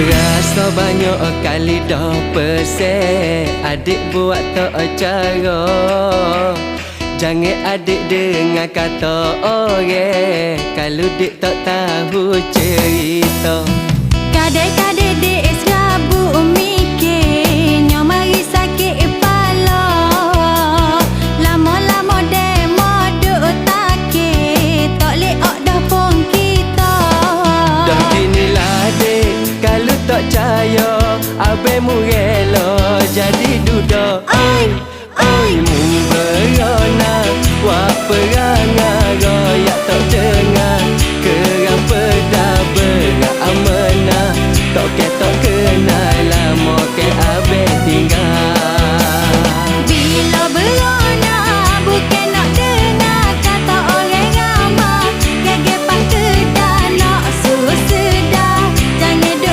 Rasa banyak kali dah pesek, adik buat tak cara. Jangan adik dengar kata orang, kalau dik tak tahu cerita. Kadang-kadang dek serabut mikir, nyo mari sakit kepala. Lama-lama dek moduk takir, tak leok dah pun kita. Dah ginilah dek, kalau tak percaya abang